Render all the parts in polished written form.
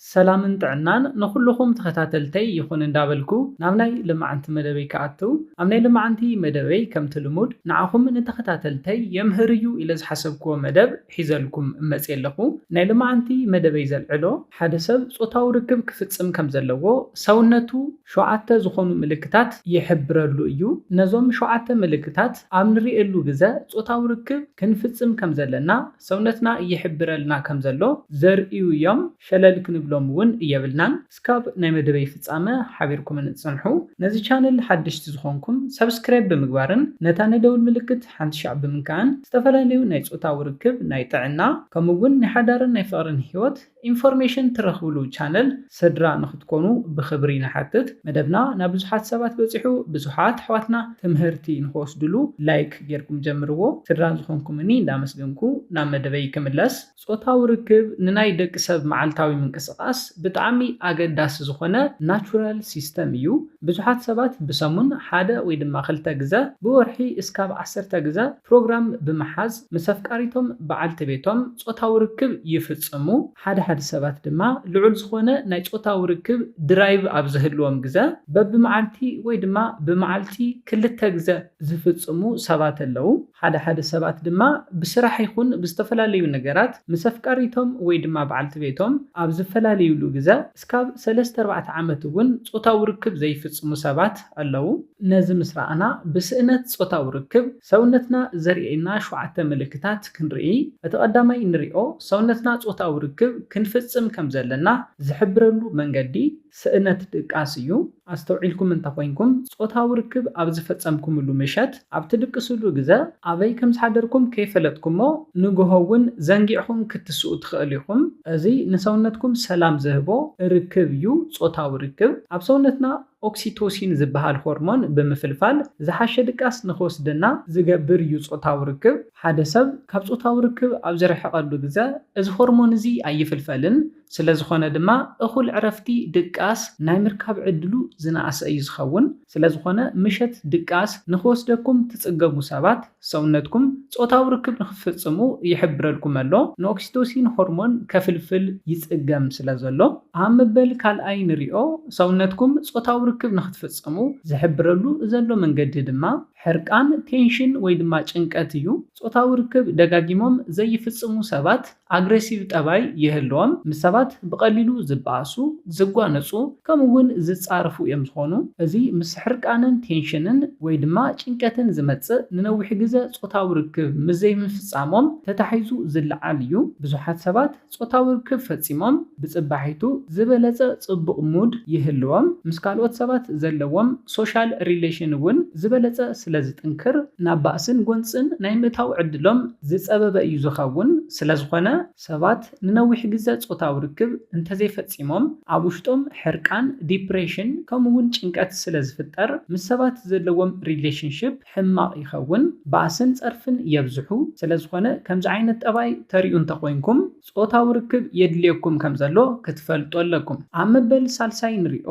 ሰላምን ጥዕናን ንኹልኹም ተኸታተልተይ ይኹን እንዳበልኩ ናብ ናይ ልምዓንቲ መደበይ ከኣትው ኣብ ናይ ልምዓንቲ መደበይ ከምቲ ልሙድ ንዓኹም ንተኸታተልተይ የምህር እዩ ኢለ ዝሓሰብክዎ መደብ ሒዘልኩም እመጽ ኣለኹ። ናይ ልምዓንቲ መደበይ ዘልዕሎ ሓደ ሰብ ጾታዊ ርክብ ክፍጽም ከም ዘለዎ ሰውነቱ 7 ዝኾኑ ምልክታት ይሕብረሉ እዩ። ነዞም 7 ምልክታት ኣብ ንሪእሉ ግዜ ጾታዊ ርክብ ክንፍጽም ከም ዘለና ሰውነትና ይሕብረልና ከም ዘሎ ዘርእዩ እዮም። ሸለል ክንብሎም እውን እየብልናን እስካብ ናይ መደበይ ፍጻመ ሓቢርኩም ንጽንሑ። ነዚ ቻነል ሓድሽቲ ዝኾንኩም ሰብስክራይብ ብምግባርን ነታ ነደውል ምልክት ሓንቲ ሻዕ ብምንካን ዝተፈላለዩ ናይ ጾታዊ ርክብ ናይ ጥዕና ከምኡውን ናይ ሓዳርን ናይ ፍቕርን ህይወት ኢንፎርሜሽን ትረኽብሉ ቻነል ስድራ ንኽትኮኑ ብኽብሪ ንሓትት። መደብና ናብ ብዙሓት ሰባት በፂሑ ብዙሓት ኣሕዋትና ትምህርቲ ንኽወስድሉ ላይክ ጌርኩም ጀምርዎ። ስድራ ዝኾንኩምኒ እንዳመስገንኩ ናብ መደበይ ክምለስ። ጾታዊ ርክብ ንናይ ደቂ ሰብ መዓልታዊ ምንቅስቓስ ብጣዕሚ ኣገዳሲ ዝኾነ ናቹራል ሲስተም እዩ። ብዙሓት ሰባት ብሰሙን ሓደ ወይ ድማ 2 ግዜ ብወርሒ እስካብ 10 ግዜ ፕሮግራም ብምሓዝ ምስ ኣፍቃሪቶም በዓልቲ ቤቶም ጾታዊ ርክብ ይፍጽሙ። ሓደ ሰባት ድማ ልዑል ዝኾነ ናይ ጾታዊ ርክብ ድራይቭ ኣብ ዝህልዎም ግዜ በብመዓልቲ ወይ ድማ ብመዓልቲ 2 ግዜ ዝፍጽሙ ሰባት ኣለዉ። ሓደ ሰባት ድማ ብስራሕ ይኹን ብዝተፈላለዩ ነገራት ምስ ኣፍቃሪቶም ወይ ድማ በዓልቲ ቤቶም ኣብ ዝፈላለዩሉ ግዜ እስካብ 3-4 ዓመት እውን ጾታዊ ርክብ ዘይፍጽሙ ሰባት ኣለዉ። ነዚ ምስ ረኣና ብስእነት ጾታዊ ርክብ ሰውነትና ዘርእየና 7 ምልክታት ክንርኢ። እቲ ቀዳማይ ንሪኦ ሰውነትና ጾታዊ ርክብ ክንፍጽም ከም ዘለና ዝሕብረሉ መንገዲ ስእነት ድቃስ እዩ። ኣስተውዒልኩም እንተኮይንኩም ጾታዊ ርክብ ኣብ ዝፈጸምኩምሉ ምሸት ኣብ ትድቅስሉ ግዜ ኣበይ ከም ዝሓደርኩም ከይፈለጥኩሞ ንግሆ እውን ዘንጊዕኹም ክትስኡ ትኽእል ኢኹም። እዚ ንሰውነትኩም ሰላም ዝህቦ ርክብ እዩ። ጾታዊ ርክብ ኣብ ሰውነትና ኦክሲቶሲን ዝበሃል ሆርሞን ብምፍልፋል ዝሓሸ ድቃስ ንኽወስደና ዝገብር እዩ ጾታዊ ርክብ። ሓደ ሰብ ካብ ጾታዊ ርክብ ኣብ ዝረሕቐሉ ግዜ እዚ ሆርሞን እዚ ኣይፍልፈልን። ስለ ዝኾነ ድማ እኹል ዕረፍቲ ድቃስ ናይ ምርካብ ዕድሉ ዝነኣሰ እዩ ዝኸውን። ስለ ዝኾነ ምሸት ድቃስ ንኽወስደኩም ትጽገሙ ሰባት ሰውነትኩም ጾታዊ ርክብ ንኽፍጽሙ ይሕብረልኩም ኣሎ። ንኦክሲቶሲን ሆርሞን ከፍልፍል ይጽገም ስለ ዘሎ ኣብ መበል ካልኣይ ንሪኦ ሰውነትኩም ጾታዊ ርክብ ንኽትፍጽሙ ዝሕብረሉ ዘሎ መንገዲ ድማ ሕርቃን ቴንሽን ወይ ድማ ጭንቀት እዩ። ጾታዊ ርክብ ደጋጊሞም ዘይፍጽሙ ሰባት ኣግሬሲቭ ጠባይ ይህልዎም። ምስ ሰባት ብቐሊሉ ዝበኣሱ ዝጓነፁ ከምኡውን ዝጻረፉ እዮም ዝኾኑ። እዚ ምስ ሕርቃንን ቴንሽንን ወይ ድማ ጭንቀትን ዝመጽእ ንነዊሕ ግዜ ጾታዊ ርክብ ምስ ዘይምፍጻሞም ተታሒዙ ዝለዓል እዩ። ብዙሓት ሰባት ጾታዊ ርክብ ፈጺሞም ብጽባሒቱ ዝበለጸ ጽቡቕ ሙድ ይህልዎም። ምስ ካልኦት ሰባት ዘለዎም ሶሻል ሪሌሽን እውን ዝበለጸ ስለ ዝጥንክር ናብ ባእስን ጎንፅን ናይ ምእታው ዕድሎም ዝጸበበ እዩ ዝኸውን። ስለ ዝኾነ ሰባት ንነዊሕ ግዜ ጾታዊ ርክብ እንተዘይፈጺሞም ኣብ ውሽጦም ሕርቃን፣ ዲፕሬሽን ከምኡውን ጭንቀት ስለ ዝፍጠር ምስ ሰባት ዘለዎም ሪሌሽንሽፕ ሕማቕ ይኸውን፣ ባእስን ጸርፍን የብዝሑ። ስለ ዝኾነ ከምዚ ዓይነት ጠባይ ተሪኡ እንተኮይንኩም ጾታዊ ርክብ የድልየኩም ከም ዘሎ ክትፈልጡ ኣለኩም። ኣብ መበል ሳልሳይ ንሪኦ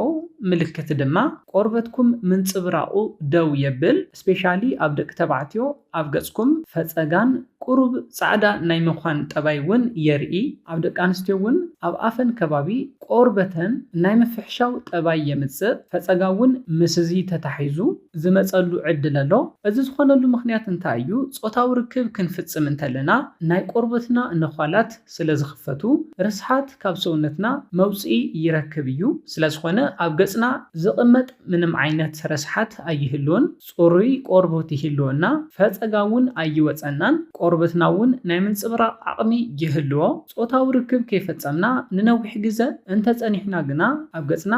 ምልክት ድማ ቆርበትኩም ምንጽብራቑ ደው የብል። ስፔሻሊ ኣብ ደቂ ተባዕትዮ ኣብ ገጽኩም ፈጸጋን ቁሩብ ጻዕዳ ናይ ምዃን ጠባይ እውን የርኢ። ኣብ ደቂ ኣንስትዮ እውን ኣብ ኣፈን ከባቢ ቆርበተን ናይ ምፍሕሻው ጠባይ የምጽእ። ፈጸጋ እውን ምስ እዚ ተታሒዙ ዝመጸሉ ዕድል ኣሎ። እዚ ዝኾነሉ ምኽንያት እንታይ እዩ? ጾታዊ ርክብ ክንፍጽም እንተለና ናይ ቆርበትና ነዃላት ስለ ዝኽፈቱ ርስሓት ካብ ሰውነትና መውፅኢ ይረክብ እዩ። ስለ ዝኾነ ኣብ ገጽና ዝቕመጥ ምንም ዓይነት ርስሓት ኣይህልዎን። ጽሩይ ቆርበት ይህልወና፣ ፈጸጋ እውን ኣይወፀናን፣ ቆርበትና እውን ናይ ምንጽብራቕ ዓቕሚ ይህልዎ። ጾታዊ ርክብ ከይፈጸምና ንነዊሕ ግዜ እንተጸኒሕና ግና ኣብ ገጽና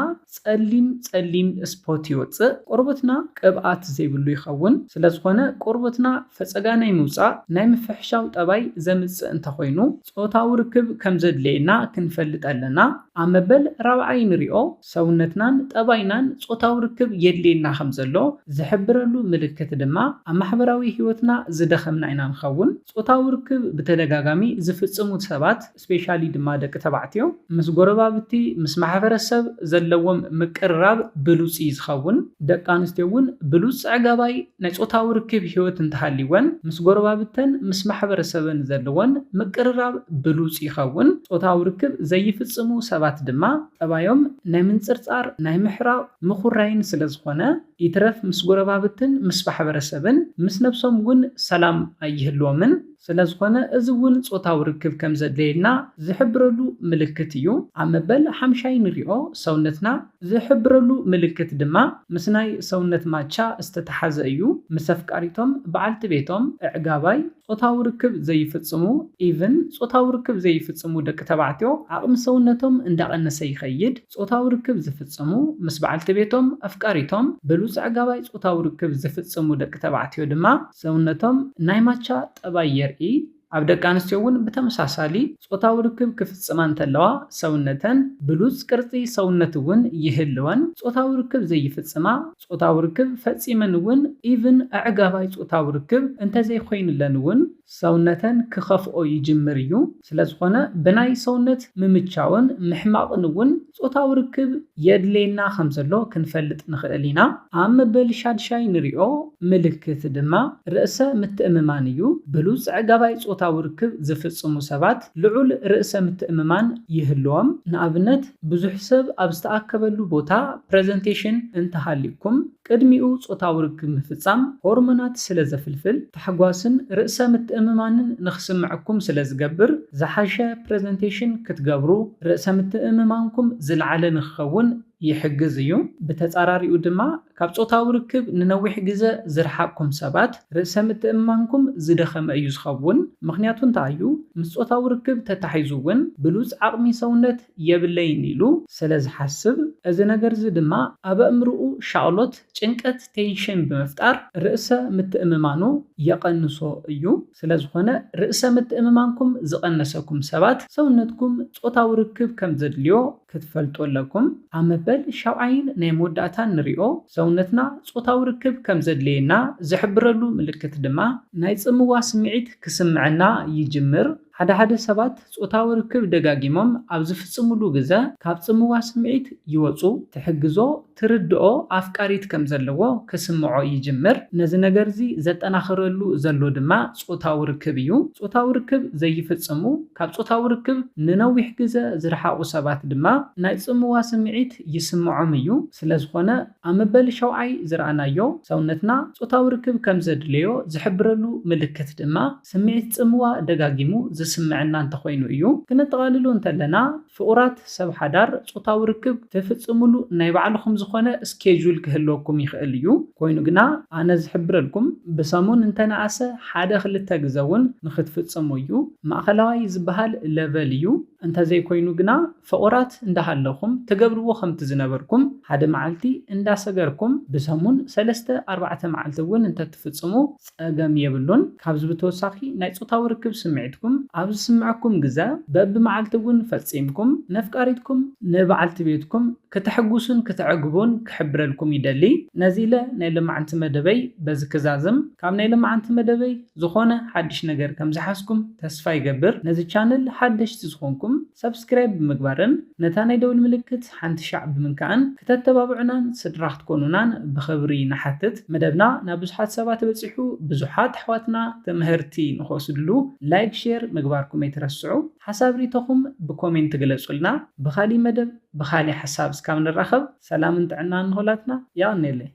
ጸሊም ስፖት ይወፅእ። ቆርበትና ቅብኣት ዘይብሉ ይኸውን። ስለ ዝኾነ ቆርበትና ፈጸጋ ናይ ምውፃእ ናይ ምፍሕሻው ጠባይ ዘምጽእ እንተኮይኑ ጾታዊ ርክብ ከም ዘድልየና ክንፈልጥ ኣለና። ኣብ መበል 4ይ ንሪኦ ሰውነትናን ጠባይናን ጾታዊ ርክብ የድልየና ከም ዘሎ ዝሕብረሉ ምልክት ድማ ኣብ ማሕበራዊ ህይወት هيوتنا زدخمنا إنا نخون صوتاو ركب بتدقاقامي زفتصمو سبات سبيشالي دما دك تبعتيو مس غوربابتي مس محفرسب زلوم مقرراب بلوص يزخون دقانستيون بلوص عقباي ناي صوتاو ركب هيوت انتحاليون مس غوربابتن مس محفرسبن زلوون مقرراب بلوص يخون صوتاو ركب زي فتصمو سبات دما طبايوم ناي منصرصار ناي محراب مخراين ስለዝኾነ ይትረፍ ምስ ጎረባብትን ምስ ማሕበረሰብን ምስ ነብሶም ውን ሰላም ኣይህልዎምን ስለዝኾነ እዚ ውን ጾታዊ ርክብ ከም ዘድልየና ዝሕብረሉ ምልክት እዩ ኣብ መበል ሓምሻይ ንሪኦ ሰውነትና ዝሕብረሉ ምልክት ድማ ምስ ናይ ሰውነት ማቻ ዝተተሓዘ እዩ ምስ ኣፍቃሪቶም በዓልቲ ቤቶም ዕጋባይ ጾታዊ ርክብ ዘይፍጽሙ ኢቭን ጾታዊ ርክብ ዘይፍጽሙ ደቂ ተባዕትዮ ዓቕሚ ሰውነቶም እንዳቐነሰ ይኸይድ ጾታዊ ርክብ ዝፍጽሙ ምስ በዓልቲ ቤቶም ኣፍቃሪቶም ብሉጽ ዕጋባይ ጾታዊ ርክብ ዝፍጽሙ ደቂ ተባዕትዮ ድማ ሰውነቶም ናይ ማቻ ጠባይ የርኢ ኣብ ደቂ ኣንስትዮ እውን ብተመሳሳሊ ጾታዊ ርክብ ክፍጽማ እንተለዋ ሰውነተን ብሉጽ ቅርጺ ሰውነት እውን ይህልወን ጾታዊ ርክብ ዘይፍጽማ ጾታዊ ርክብ ፈጺመን እውን ኢቭን ኣዕጋባይ ጾታዊ ርክብ እንተዘይኮይንለን እውን ሰውነተን ክኸፍኦ ይጅምር እዩ ስለዝኾነ ብናይ ሰውነት ምምቻውን ምሕማቕን እውን ጾታዊ ርክብ የድልየና ከም ዘሎ ክንፈልጥ ንኽእል ኢና ኣብ መበል ሻድሻይ ንሪኦ ምልክት ድማ ርእሰ ምትእምማን እዩ ብሉጽ ዕጋባይ ጾታዊ ርክብ ዝፍጽሙ ሰባት ልዑል ርእሰ ምትእምማን ይህልዎም ንኣብነት ብዙሕ ሰብ ኣብ ዝተኣከበሉ ቦታ ፕሬዘንቴሽን እንተሃሊኩም ቅድሚኡ ጾታዊ ርክብ ምፍጻም ሆርሞናት ስለ ዘፍልፍል ተሓጓስን ርእሰ ምትእምማንን ንኽስምዐኩም ስለ ዝገብር ዝሓሸ ፕሬዘንቴሽን ክትገብሩ ርእሰ ምትእምማንኩም ዝለዓለ ንኽኸውን ይሕግዝ እዩ ብተጻራሪኡ ድማ ካብ ጾታዊ ርክብ ንነዊሕ ግዜ ዝረሓቅኩም ሰባት ርእሰ ምትእምማንኩም ዝደኸመ እዩ ዝኸውን ምኽንያቱ እንታይ እዩ ምስ ጾታዊ ርክብ ተታሒዙ እውን ብሉጽ ዓቕሚ ሰውነት የብለይን ኢሉ ስለ ዝሓስብ እዚ ነገር እዚ ድማ ኣብ ኣእምርኡ ሻቕሎት ጭንቀት ቴንሽን ብምፍጣር ርእሰ ምትእምማኑ የቐንሶ እዩ ስለዝኾነ ርእሰ ምትእምማንኩም ዝቐነሰኩም ሰባት ሰውነትኩም ጾታዊ ርክብ ከም ዘድልዮ ክትፈልጡ ኣለኩም ኣብ መበል ሻውዓይን ናይ መወዳእታ ንሪኦ ሰውነትና ጾታዊ ርክብ ከም ዘድልየና ዝሕብረሉ ምልክት ድማ ናይ ጽምዋ ስምዒት ክስምዐና ይጅምር ሓደ ሰባት ጾታዊ ርክብ ደጋጊሞም ኣብ ዝፍጽሙሉ ግዜ ካብ ጽምዋ ስምዒት ይወጹ ትሕግዞ ትርድኦ ኣፍቃሪት ከም ዘለዎ ክስምዖ ይጅምር ነዚ ነገር እዚ ዘጠናኽረሉ ዘሎ ድማ ጾታዊ ርክብ እዩ ጾታዊ ርክብ ዘይፍጽሙ ካብ ጾታዊ ርክብ ንነዊሕ ግዜ ዝረሓቁ ሰባት ድማ ናይ ጽምዋ ስምዒት ይስምዖም እዩ ስለዝኾነ ኣብ መበል ሻውዓይ ዝረኣናዮ ሰውነትና ጾታዊ ርክብ ከም ዘድልዮ ዝሕብረሉ ምልክት ድማ ስምዒት ጽምዋ ደጋጊሙ ዝስምዐና እንተኾይኑ እዩ ክንጠቓልሉ እንተለና ፍቑራት ሰብ ሓዳር ጾታዊ ርክብ ተፍጽሙሉ ናይ ባዕልኹም ዝኾነ ስኬጁል ክህልወኩም ይኽእል እዩ ኮይኑ ግና ኣነ ዝሕብረልኩም ብሰሙን እንተነኣሰ 1-2 ግዜ እውን ንኽትፍጽሙ እዩ ማእኸላዋይ ዝበሃል ሌቨል እዩ እንተዘይኮይኑ ግና ፍቑራት እንዳሃለኹም ትገብርዎ ከምቲ ዝነበርኩም ሓደ መዓልቲ እንዳሰገርኩም ብሰሙን 3-4 መዓልቲ እውን እንተትፍጽሙ ፀገም የብሉን ካብዚ ብተወሳኺ ናይ ጾታዊ ርክብ ስምዒትኩም ኣብ ዝስምዐኩም ግዜ በብመዓልቲ እውን ፈጺምኩም ነፍቃሪትኩም ንበዓልቲ ቤትኩም ክትሕጉሱን ክትዕግቡን ክሕብረልኩም ይደሊ ነዚ ኢለ ናይ ልምዓንቲ መደበይ በዚ ክዛዝም ካብ ናይ ልምዓንቲ መደበይ ዝኾነ ሓድሽ ነገር ከም ዝሓስኩም ተስፋ ይገብር ነዚ ቻነል ሓደሽቲ ዝኾንኩም ሰብስክራይብ ብምግባርን ነታ ናይ ደውል ምልክት ሓንቲ ሻዕ ብምንካእን ከተተባብዑናን ስድራ ክትኮኑናን ብኽብሪ ንሓትት መደብና ናብ ብዙሓት ሰባት በፂሑ ብዙሓት ኣሕዋትና ትምህርቲ ንኽወስድሉ ላይክ ሼር ምግባርኩም ኣይትረስዑ ሓሳብ ሪኢቶኹም ብኮሜንት ግለጹልና ብኻሊእ መደብ ብኻሊእ ሓሳብ እስካብ ንራኸብ ሰላምን ጥዕናን ንኹላትና ይቕኒለይ